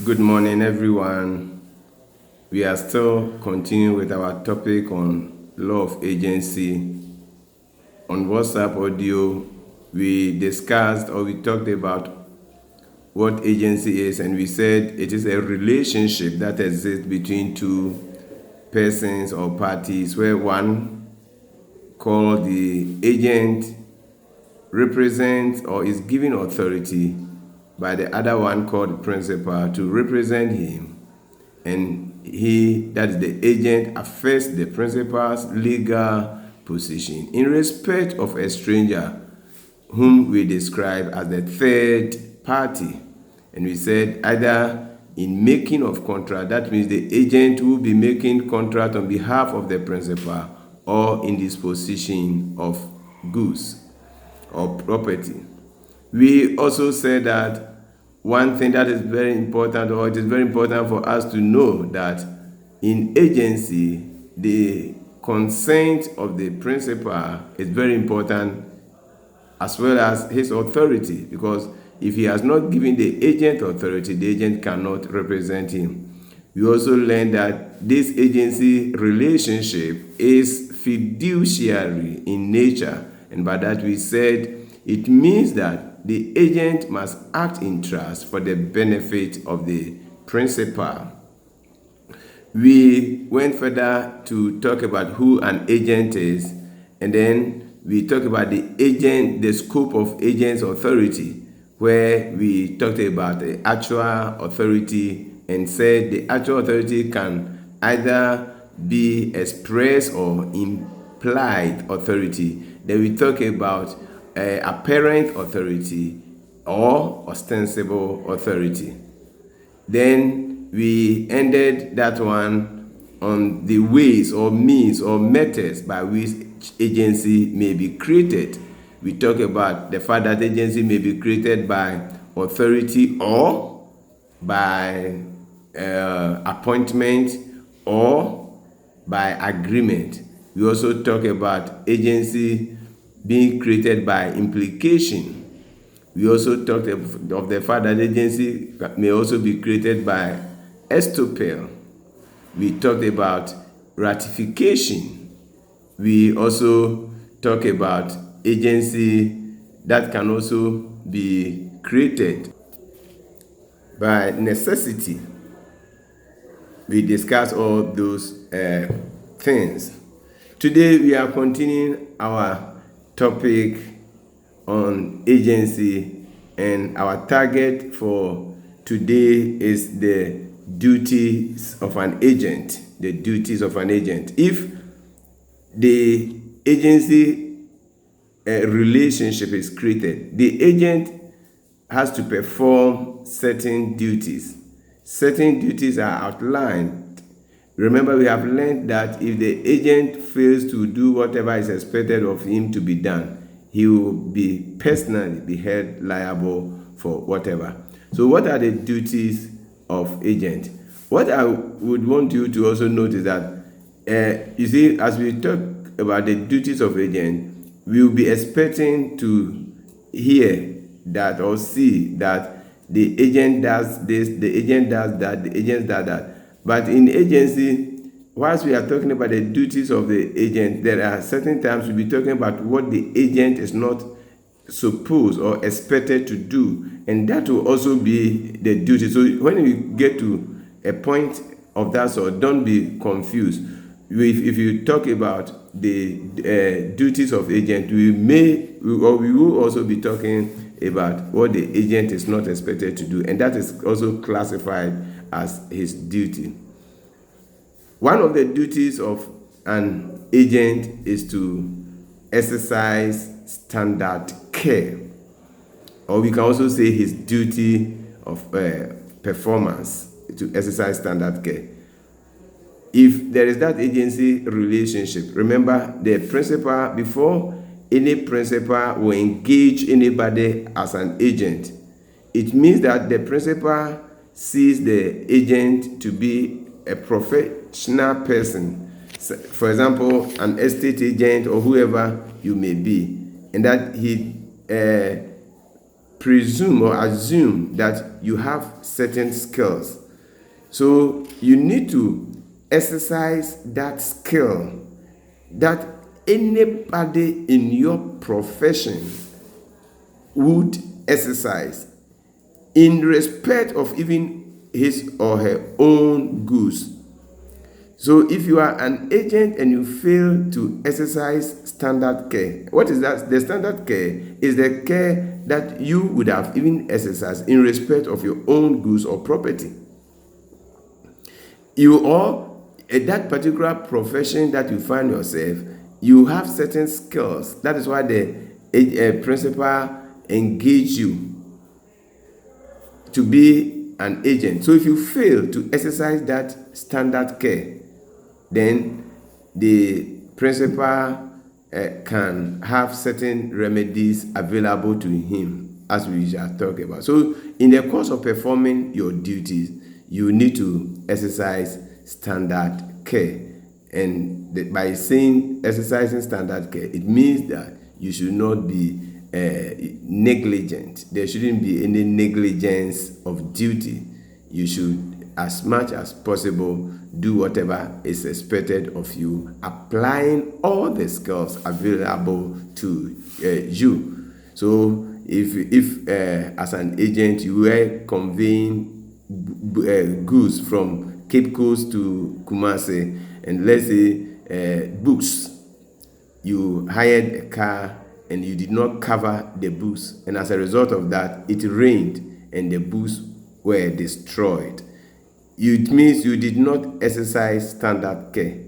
Good morning, everyone. We are still continuing with our topic on law of agency. On WhatsApp audio, we discussed or we talked about what agency is, and we said it is a relationship that exists between two persons or parties where one called the agent represents or is given authority by the other one called the principal to represent him, and he, that is the agent, affects the principal's legal position in respect of a stranger whom we describe as the third party. And we said either in making of contract, that means the agent will be making contract on behalf of the principal, or in disposition of goods or property. We also said that one thing that is very important, or it is very important for us to know, that in agency, the consent of the principal is very important, as well as his authority, because if he has not given the agent authority, the agent cannot represent him. We also learned that this agency relationship is fiduciary in nature, and by that we said it means that the agent must act in trust for the benefit of the principal. We went further to talk about who an agent is, and then we talked about the agent, the scope of agent's authority, where we talked about the actual authority and said the actual authority can either be express or implied authority. Then we talk about apparent authority or ostensible authority. Then we ended that one on the ways or means or methods by which agency may be created. We talk about the fact that agency may be created by authority or by appointment or by agreement. We also talk about agency being created by implication. We also talked of the fact that agency may also be created by estoppel. We talked about ratification. We also talk about agency that can also be created by necessity. We discuss all those things. Today we are continuing our topic on agency, and our target for today is the duties of an agent. The duties of an agent. If the agency relationship is created, the agent has to perform certain duties. Certain duties are outlined. Remember, we have learned that if the agent fails to do whatever is expected of him to be done, he will be personally held liable for whatever. So what are the duties of agent? What I would want you to also note is that, you see, as we talk about the duties of agent, we will be expecting to hear that or see that the agent does this, the agent does that, the agent does that. But in agency, whilst we are talking about the duties of the agent, there are certain times we'll be talking about what the agent is not supposed or expected to do, and that will also be the duty. So when we get to a point of that sort, don't be confused. If you talk about the duties of agent, we will also be talking about what the agent is not expected to do, and that is also classified as his duty. One of the duties of an agent is to exercise standard care, or we can also say his duty of performance, to exercise standard care. If there is that agency relationship, remember the principal, before any principal will engage anybody as an agent, it means that the principal sees the agent to be a professional person, for example, an estate agent or whoever you may be, and that he presume or assume that you have certain skills. So you need to exercise that skill that anybody in your profession would exercise in respect of even his or her own goods. So if you are an agent and you fail to exercise standard care, what is that? The standard care is the care that you would have even exercised in respect of your own goods or property. You or that particular profession that you find yourself, you have certain skills. That is why the principal engage you to be an agent. So if you fail to exercise that standard care, then the principal can have certain remedies available to him, as we shall talk about. So in the course of performing your duties, you need to exercise standard care. And by saying exercising standard care, it means that you should not be negligent. There shouldn't be any negligence of duty. You should, as much as possible, do whatever is expected of you, applying all the skills available to you. So if as an agent you were conveying goods from Cape Coast to Kumasi, and let's say books, you hired a car and you did not cover the books, and as a result of that, it rained and the books were destroyed. It means you did not exercise standard care,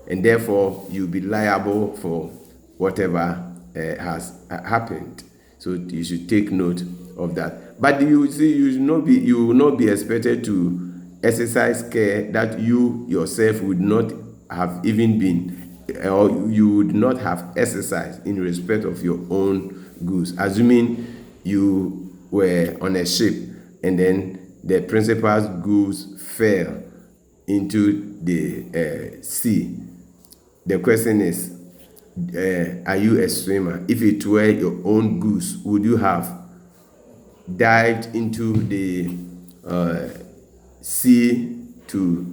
and therefore you'll be liable for whatever has happened. So you should take note of that. But you see, you will not be expected to exercise care that you yourself would not have even been, or you would not have exercised in respect of your own goods. Assuming you were on a ship and then the principal's goods fell into the sea. The question is, are you a swimmer? If it were your own goods, would you have dived into the sea to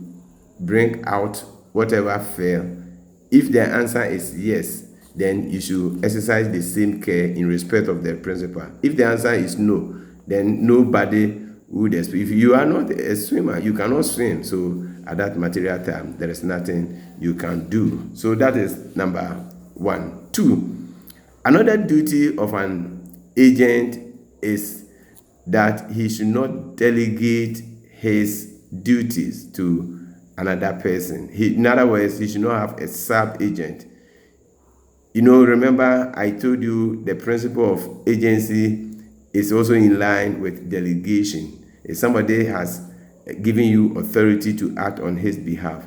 bring out whatever fell? If the answer is yes, then you should exercise the same care in respect of the principal. If the answer is no, then nobody would. If you are not a swimmer, you cannot swim. So at that material time, there is nothing you can do. So that is number 1. 2, another duty of an agent is that he should not delegate his duties to another person. In other words, he should not have a sub-agent. Remember I told you the principle of agency is also in line with delegation. If somebody has given you authority to act on his behalf,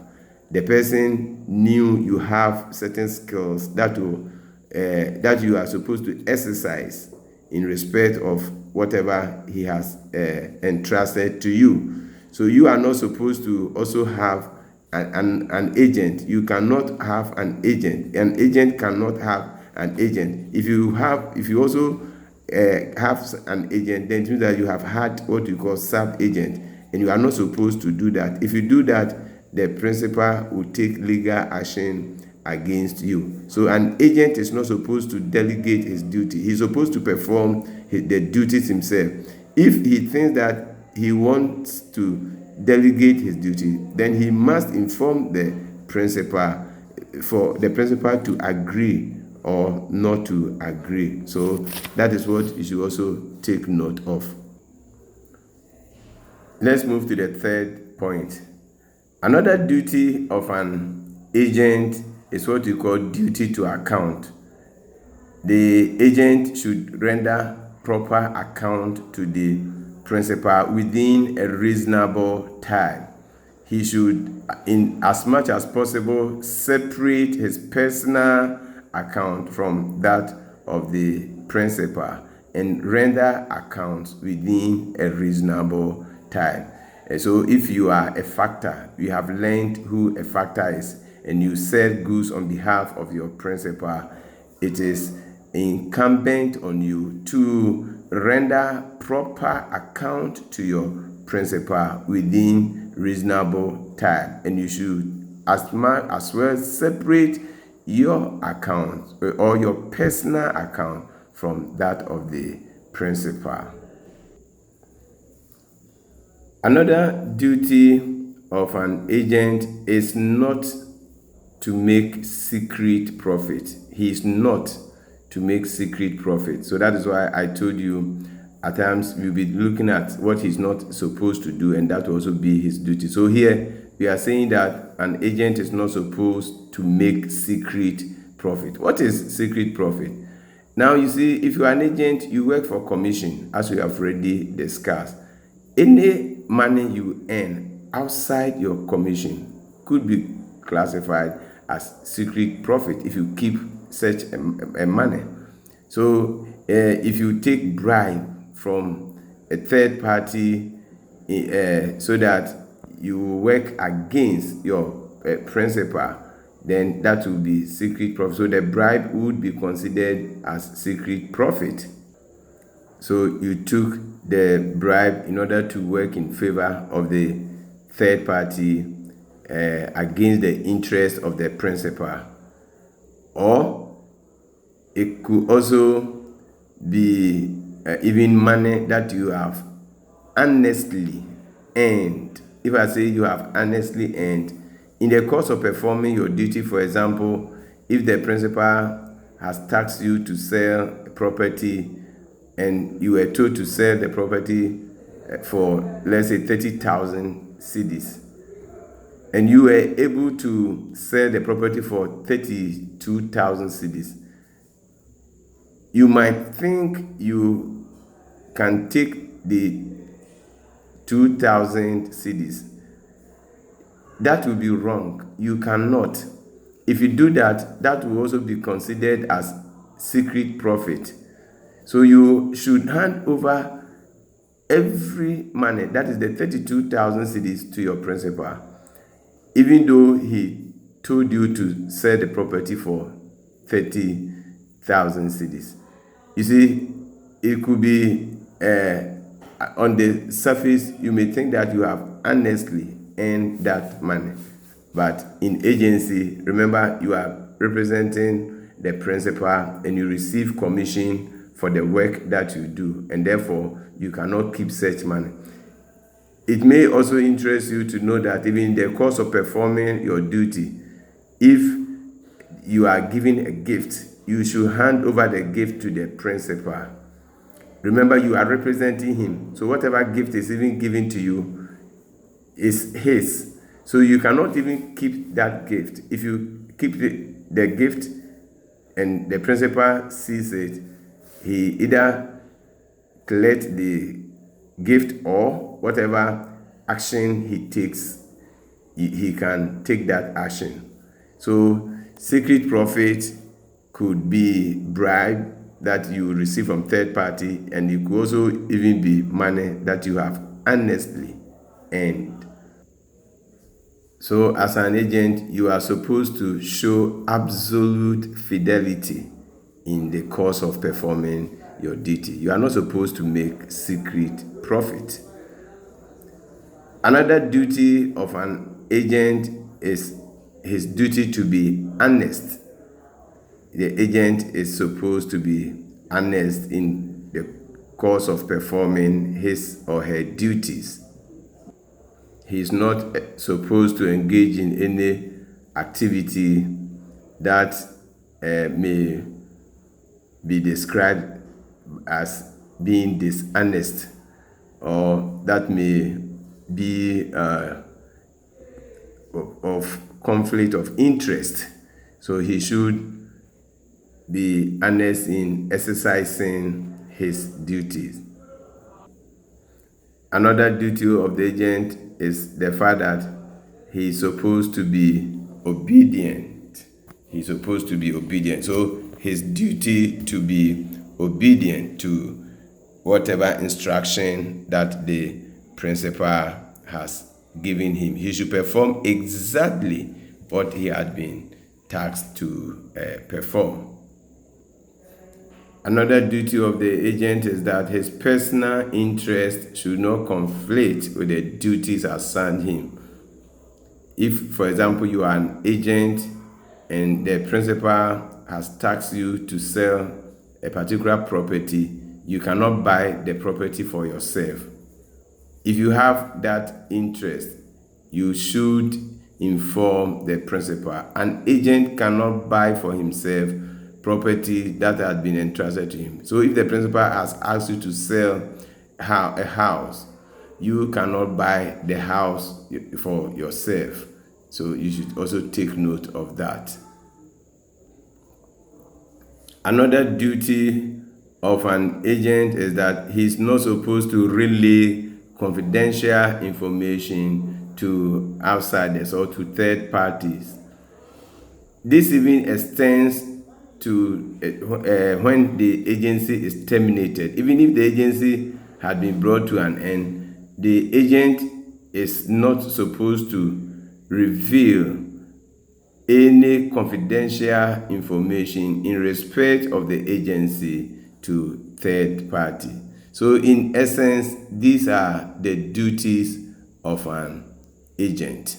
the person knew you have certain skills that you are supposed to exercise in respect of whatever he has entrusted to you. So you are not supposed to also have an agent. You cannot have an agent. An agent cannot have an agent. If you also have an agent, then it means that you have had what you call sub-agent, and you are not supposed to do that. If you do that, the principal will take legal action against you. So an agent is not supposed to delegate his duty. He's supposed to perform the duties himself. If he thinks that he wants to delegate his duty, then he must inform the principal for the principal to agree or not to agree. So that is what you should also take note of. Let's move to the third point. Another duty of an agent is what we call duty to account. The agent should render proper account to the principal within a reasonable time. He should, in as much as possible, separate his personal account from that of the principal and render accounts within a reasonable time. And so if you are a factor, you have learned who a factor is, and you sell goods on behalf of your principal, it is incumbent on you to render proper account to your principal within reasonable time, and you should as well separate your account or your personal account from that of the principal. Another duty of an agent is not to make secret profit. He is not to make secret profit. So that is why I told you at times we'll be looking at what he's not supposed to do, and that will also be his duty. So here we are saying that an agent is not supposed to make secret profit. What is secret profit? Now you see, if you are an agent, you work for commission, as we have already discussed. Any money you earn outside your commission could be classified as secret profit if you keep such a money. So if you take bribe from a third party so that you work against your principal, then that will be secret profit. So the bribe would be considered as secret profit. So you took the bribe in order to work in favor of the third party against the interest of the principal. Or it could also be even money that you have honestly earned. If I say you have honestly earned in the course of performing your duty, for example, if the principal has tasked you to sell a property and you were told to sell the property for, let's say, 30,000 cedis, and you were able to sell the property for 32,000 cedis, you might think you can take the 2,000 cedis. That will be wrong. You cannot. If you do that, that will also be considered as secret profit. So you should hand over every money, that is the 32,000 cedis, to your principal, even though he told you to sell the property for 30,000 cedis. You see, it could be on the surface, you may think that you have honestly earned that money, but in agency, remember, you are representing the principal and you receive commission for the work that you do, and therefore you cannot keep such money. It may also interest you to know that even in the course of performing your duty, if you are given a gift, you should hand over the gift to the principal. Remember, you are representing him, so whatever gift is even given to you is his. So you cannot even keep that gift. If you keep the gift and the principal sees it, he either collects the gift or whatever action he takes, he can take that action. So secret profit could be bribe that you receive from third party, and it could also even be money that you have honestly earned. So as an agent, you are supposed to show absolute fidelity in the course of performing your duty. You are not supposed to make secret profit. Another duty of an agent is his duty to be honest. The agent is supposed to be honest in the course of performing his or her duties. He is not supposed to engage in any activity that may be described as being dishonest, or that may be of conflict of interest. So he should be honest in exercising his duties. Another duty of the agent is the fact that he is supposed to be obedient. He's supposed to be obedient. So his duty to be obedient to whatever instruction that the principal has given him. He should perform exactly what he had been tasked to perform. Another duty of the agent is that his personal interest should not conflict with the duties assigned him. If, for example, you are an agent and the principal has tasked you to sell a particular property, you cannot buy the property for yourself. If you have that interest, you should inform the principal. An agent cannot buy for himself property that has been entrusted to him. So if the principal has asked you to sell a house, you cannot buy the house for yourself. So you should also take note of that. Another duty of an agent is that he's not supposed to relay confidential information to outsiders or to third parties. This even extends to when the agency is terminated. Even if the agency had been brought to an end, the agent is not supposed to reveal any confidential information in respect of the agency to third party. So in essence, these are the duties of an agent.